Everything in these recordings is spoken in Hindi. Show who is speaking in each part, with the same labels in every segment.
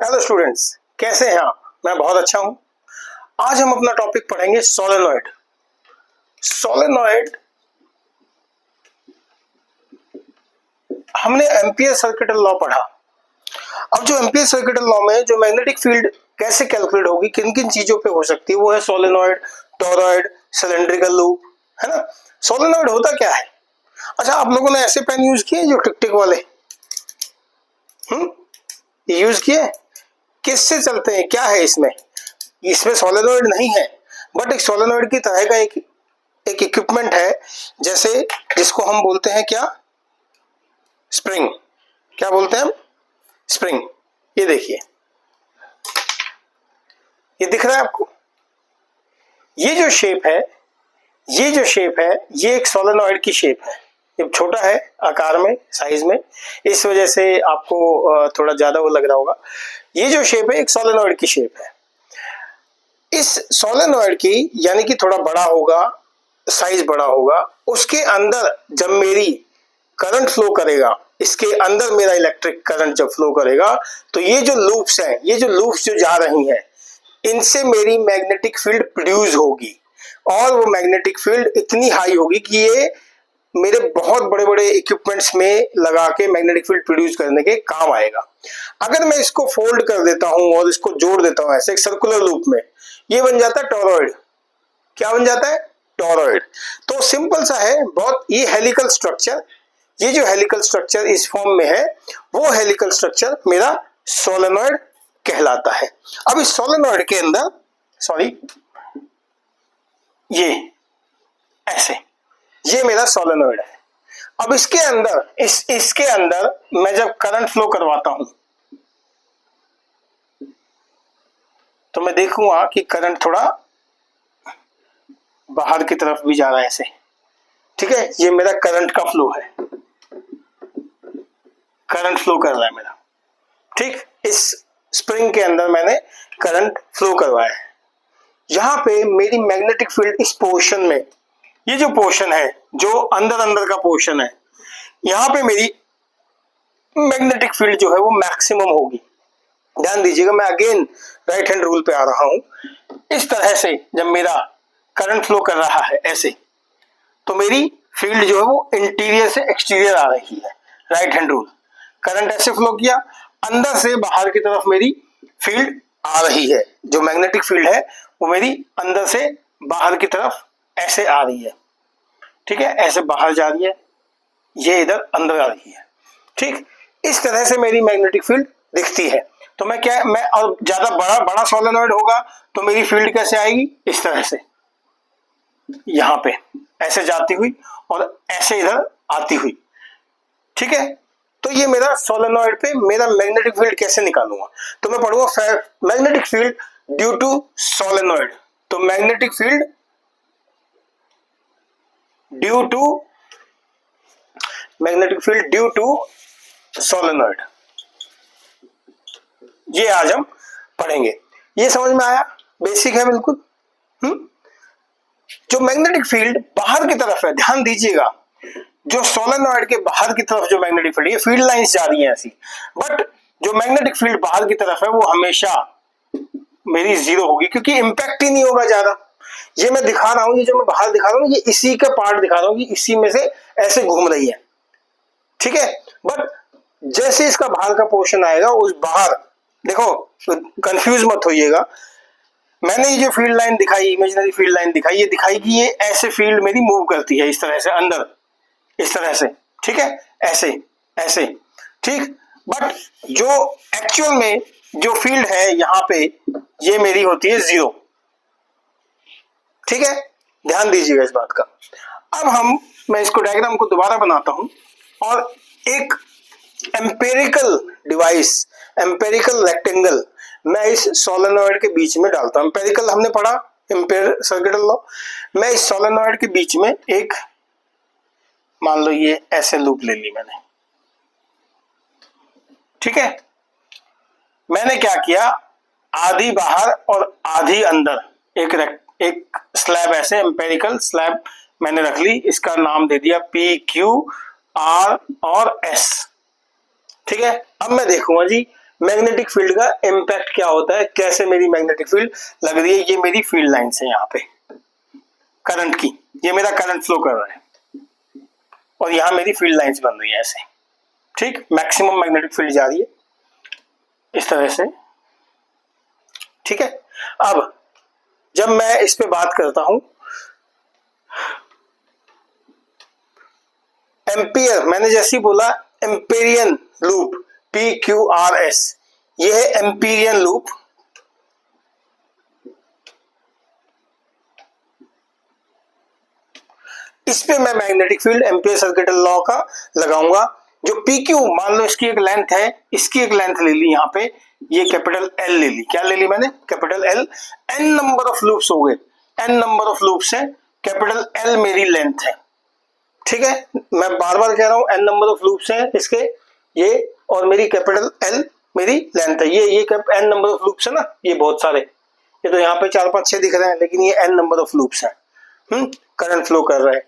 Speaker 1: हेलो स्टूडेंट्स, कैसे हैं आप? मैं बहुत अच्छा हूं। आज हम अपना टॉपिक पढ़ेंगे सोलेनॉइड। सोलेनॉइड हमने एम्पियर सर्किटल लॉ पढ़ा। अब जो एम्पियर सर्किटल लॉ में जो मैग्नेटिक फील्ड कैसे कैलकुलेट होगी, किन किन चीजों पे हो सकती है, वो है सोलेनॉइड, टॉरॉइड, सिलेंड्रिकल लूप, है ना। सोलेनॉइड होता क्या है? अच्छा, आप लोगों ने ऐसे पेन यूज किए जो टिक टिक वाले? यूज किए? किससे चलते हैं? क्या है इसमें? इसमें सोलेनॉइड नहीं है, बट एक सोलेनॉइड की तरह का एक इक्विपमेंट है, जैसे जिसको हम बोलते हैं क्या? स्प्रिंग। क्या बोलते हैं हम? स्प्रिंग। ये देखिए, ये दिख रहा है आपको? ये जो शेप है, ये एक सोलेनॉइड की शेप है। ये छोटा है आकार में, साइज में, इस वजह से आपको थोड़ा ज्यादा वो लग रहा होगा। ये जो शेप है एक सोलेनॉइड की शेप है। इस सोलेनॉइड की यानी कि थोड़ा बड़ा होगा, साइज बड़ा होगा, उसके अंदर जब मेरी करंट फ्लो करेगा, इसके अंदर मेरा इलेक्ट्रिक करंट जब फ्लो करेगा, तो ये जो लूप्स हैं, ये जो लूप्स जो जा रही हैं, इनसे मेरी मैग्नेटिक फील्ड प्रोड्यूस होगी। और वो मैग्नेटिक फील्ड इतनी हाई होगी कि ये मेरे बहुत बड़े बड़े इक्विपमेंट्स में लगा के मैग्नेटिक फील्ड प्रोड्यूस करने के काम आएगा। अगर मैं इसको फोल्ड कर देता हूं और इसको जोड़ देता हूं ऐसे एक सर्कुलर लूप में, ये बन जाता है टॉरॉइड। क्या बन जाता है? टॉरॉइड। तो सिंपल सा है बहुत। ये हेलिकल स्ट्रक्चर, ये जो हेलिकल स्ट्रक्चर इस फॉर्म में है, वो हेलिकल स्ट्रक्चर मेरा सोलेनॉइड कहलाता है। अब इस सोलेनॉइड के अंदर, सॉरी, ये ऐसे, ये मेरा सोलेनॉइड है। अब इसके अंदर, इसके अंदर मैं जब करंट फ्लो करवाता हूं, तो मैं देखूंगा कि करंट थोड़ा बाहर की तरफ भी जा रहा है ऐसे। ठीक है, ये मेरा करंट का फ्लो है, करंट फ्लो कर रहा है मेरा। ठीक, इस स्प्रिंग के अंदर मैंने करंट फ्लो करवाया है। यहां पे मेरी मैग्नेटिक फील्ड इस पोर्शन में, ये जो पोर्शन है, जो अंदर अंदर का पोर्शन है, यहां पे मेरी मैग्नेटिक फील्ड जो है वो मैक्सिमम होगी। ध्यान दीजिएगा, मैं अगेन राइट हैंड रूल पे आ रहा हूं। इस तरह से जब मेरा करंट फ्लो कर रहा है ऐसे, तो मेरी फील्ड जो है वो इंटीरियर से एक्सटीरियर आ रही है। राइट हैंड रूल, करंट ऐसे फ्लो किया, अंदर से बाहर की तरफ मेरी फील्ड आ रही है। जो मैग्नेटिक फील्ड है वो मेरी अंदर से बाहर की तरफ ऐसे आ रही है। ठीक है, ऐसे बाहर जा रही है, ये इधर अंदर आ रही है। ठीक, इस तरह से मेरी मैग्नेटिक फील्ड दिखती है। तो मैं और ज्यादा बड़ा बड़ा सोलेनॉइड होगा तो मेरी फील्ड कैसे आएगी? इस तरह से, यहां पे ऐसे जाती हुई और ऐसे इधर आती हुई। ठीक है, तो ये मेरा सोलेनॉइड पे मेरा मैग्नेटिक फील्ड कैसे निकालूंगा? तो मैं पढ़ूंगा magnetic field due to solenoid. तो magnetic field due to solenoid, ये आज हम पढ़ेंगे। ये समझ में आया? बेसिक है बिल्कुल। जो मैग्नेटिक फील्ड बाहर की तरफ है, ध्यान दीजिएगा, जो सोलेनॉइड के बाहर की तरफ जो मैग्नेटिक फील्ड, ये फील्ड लाइंस जा रही हैं ऐसी, बट जो मैग्नेटिक फील्ड बाहर की तरफ है वो हमेशा मेरी जीरो होगी, क्योंकि इंपैक्ट ही नहीं होगा ज्यादा। ये मैं दिखा रहा हूं, ये जो मैं बाहर दिखा रहा हूं, ये इसी का पार्ट दिखा रहा हूं कि इसी में से ऐसे घूम रही है। ठीक है, बट जैसे इसका बाहर का पोर्शन आएगा, उस बाहर देखो, कंफ्यूज मत होइएगा। मैंने ये जो फील्ड लाइन दिखाई, इमेजिनरी फील्ड लाइन दिखाई, ये दिखाई कि ये ऐसे फील्ड मेरी मूव करती है इस तरह से अंदर, इस तरह से। ठीक है, ऐसे ऐसे। ठीक, बट जो एक्चुअल में जो फील्ड है यहां पे, ये मेरी होती है जीरो। ठीक है, ध्यान दीजिएगा इस बात का। अब मैं इसको डायग्राम को दोबारा बनाता हूं और एक एम्पेरिकल डिवाइस, एम्पेरिकल रेक्टेंगल मैं इस सोलेनॉइड के बीच में डालता हूं। एम्पेरिकल हमने पढ़ा, एम्पेयर सर्किटल लॉ। मैं इस सोलेनॉइड के बीच में एक, मान लो ये ऐसे लूप ले ली मैंने। ठीक है, मैंने क्या किया, आधी बाहर और आधी अंदर एक स्लैब, ऐसे एम्पेरिकल स्लैब मैंने रख ली। इसका नाम दे दिया P, Q, R और S। ठीक है, अब मैं देखूंगा जी मैग्नेटिक फील्ड का इम्पैक्ट क्या होता है, कैसे मेरी मैग्नेटिक फील्ड लग रही है। ये मेरी फील्ड लाइंस है यहाँ पे करंट की, ये मेरा करंट फ्लो कर रहा है और यहाँ मेरी फील्ड लाइंस बन रही है ऐसे, ठीक। मैक्सिमम मैग्नेटिक फील्ड जा रही है इस तरह से, ठीक है। अब जब मैं इस पे बात करता हूं, एम्पियर, मैंने जैसे ही बोला एम्पेरियन लूप, PQRS, ये है एम्पिरियन लूप। इस पे मैं magnetic field ampere circuital law का लगाऊंगा। जो PQ, मान लो इसकी एक लेंथ है, इसकी एक लेंथ ले ली यहाँ पे, ये कैपिटल L ले ली। क्या ले ली मैंने? Capital L। n number of loops हो गए, n नंबर ऑफ लूप्स है, कैपिटल L मेरी लेंथ है, ठीक है। मैं बार बार कह रहा हूं n नंबर ऑफ लूप्स हैं इसके, ये, और मेरी कैपिटल L मेरी लेंथ है। ये n नंबर ऑफ लूप्स है ना, ये बहुत सारे, ये तो यहाँ पे 4 5 6 दिख रहे हैं, लेकिन ये n नंबर ऑफ लूप्स हैं। करंट फ्लो कर रहा है।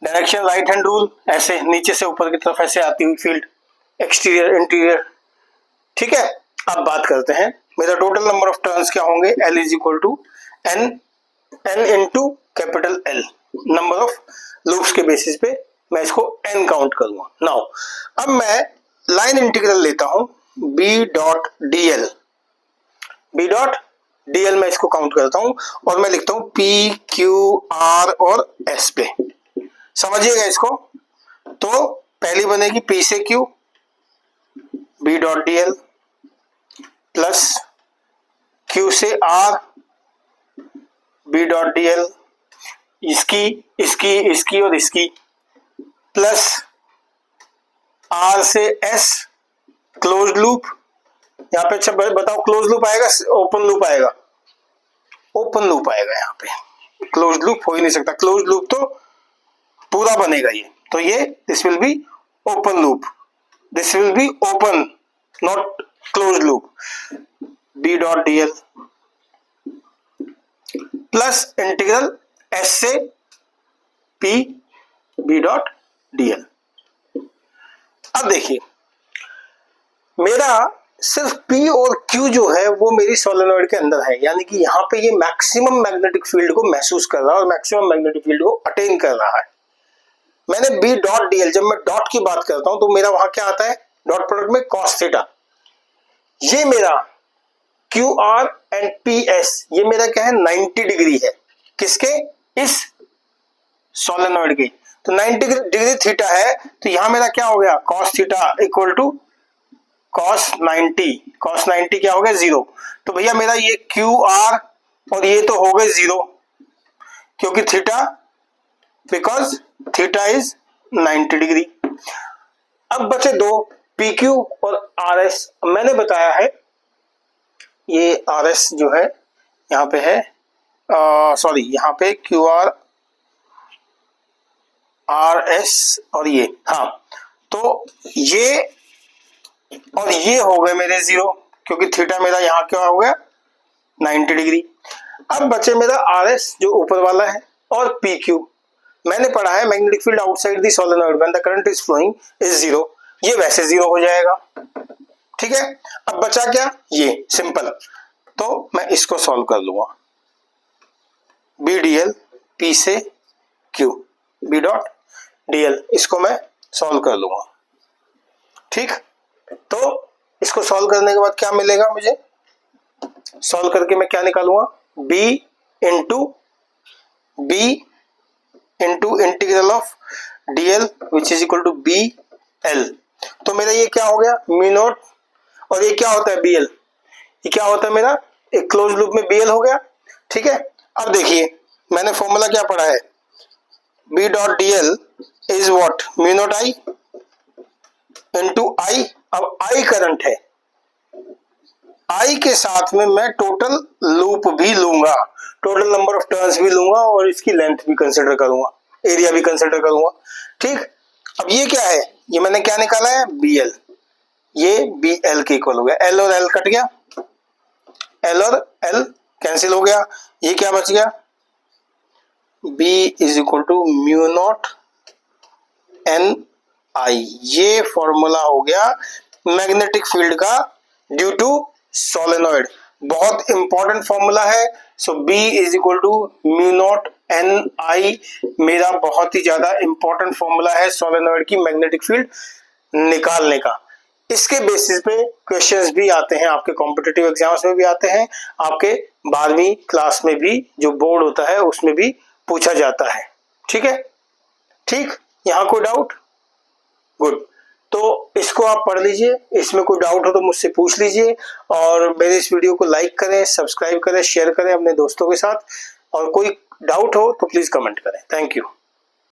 Speaker 1: डायरेक्शन राइट हैंड रूल, ऐसे नीचे से ऊपर की तरफ ऐसे आती हुई फील्ड, एक्सटीरियर इंटीरियर, ठीक है। अब बात करते हैं मेरा टोटल नंबर ऑफ टर्न्स क्या होंगे। L is equal to n into capital L, number of loops के बेसिस पे मैं इसको n काउंट करूंगा। नाउ अब मैं लाइन इंटीग्रल लेता हूं B डॉट dl मैं इसको काउंट करता हूं और मैं लिखता हूं P Q R और S पे, समझिएगा इसको। तो पहली बनेगी P से Q, B dot dl plus Q से R, B डॉट dl, इसकी और इसकी, प्लस R से S, क्लोज्ड लूप। यहाँ पे अच्छा बताओ, क्लोज लूप आएगा ओपन लूप आएगा? ओपन लूप आएगा यहाँ पे, क्लोज्ड लूप हो ही नहीं सकता। क्लोज्ड लूप तो पूरा बनेगा ये, तो ये this will be open loop, this will be open not closed loop. B dot dl plus integral S से P B डॉट dl। अब देखिए मेरा सिर्फ P और Q जो है वो मेरी सोलेनॉइड के अंदर है, यानी कि यहाँ पे ये मैक्सिमम मैग्नेटिक फील्ड को महसूस कर रहा है और मैक्सिमम मैग्नेटिक फील्ड को अटेन कर रहा है। मैंने B डॉट dl, जब मैं डॉट की बात करता हूं तो मेरा वहां क्या आता है, डॉट प्रोडक्ट में cos थीटा। ये मेरा QR एंड PS, ये मेरा क्या है, 90 डिग्री है। किसके? इस सोलेनॉइड के। तो 90 डिग्री थीटा है, तो यहां मेरा क्या हो गया, cos theta equal to cos 90। cos 90 क्या हो गया, 0। तो भैया मेरा ये QR और ये तो हो गए 0, क्योंकि theta, because theta is 90 degree. अब बचे दो, PQ और RS। मैंने बताया है ये RS जो है यहाँ पे है, सॉरी यहाँ पे QR RS और ये, हाँ, तो ये और ये हो गए मेरे 0, क्योंकि थीटा मेरा यहाँ क्या हो गया, 90 डिग्री। अब बचे मेरा RS जो ऊपर वाला है और PQ। मैंने पढ़ा है magnetic field outside the solenoid when the current is following is 0, ये वैसे 0 हो जाएगा, ठीक है। अब बचा क्या, ये सिंपल, तो मैं इसको सॉल्व कर लूंगा। B dl P से Q, B डॉट dl, इसको मैं सॉल्व कर लूंगा, ठीक। तो इसको सॉल्व करने के बाद क्या मिलेगा मुझे, सॉल्व करके मैं क्या निकालूंगा, B into integral of dl which is equal to BL। तो मेरा ये क्या हो गया, म्यू नॉट, और ये क्या होता है BL, ये क्या होता है मेरा, एक क्लोज लूप में BL हो गया, ठीक है। अब देखिए मैंने फॉर्मूला क्या पढ़ा है, B dot dl is what, mu naught I into I। अब I करंट है, I के साथ में मैं टोटल लूप भी लूंगा, टोटल नंबर ऑफ टर्न्स भी लूंगा और इसकी लेंथ भी कंसिडर करूंगा, एरिया भी कंसिडर करूंगा, ठीक। अब ये क्या है, ये मैंने क्या निकाला है, BL, ये BL के इक्वल हो गया। L और L कट गया, L और L कैंसिल हो गया, ये क्या बच गया, B is equal to mu naught NI। ये फॉर्मूला हो गया मैग्नेटिक फील्ड का ड्यू टू सोलेनोइड। बहुत इंपॉर्टेंट फॉर्मूला है। So B is equal to mu naught NI मेरा बहुत ही ज्यादा इंपॉर्टेंट फॉर्मूला है सोलेनोइड की मैग्नेटिक फील्ड निकालने का। इसके बेसिस पे क्वेश्चंस भी आते हैं, आपके कॉम्पिटिटिव एग्जाम्स में भी आते हैं, आपके 12वीं क्लास में भी जो बोर्ड होता है उसमें भी पूछा जाता है। ठीक है, ठीक, यहाँ कोई डाउट? गुड, तो इसको आप पढ़ लीजिए, इसमें कोई डाउट हो तो मुझसे पूछ लीजिए, और मेरे इस वीडियो को लाइक करें, सब्सक्राइब करें, शेयर करें अपने दोस्तों के साथ, और कोई डाउट हो तो प्लीज कमेंट करें। Thank you.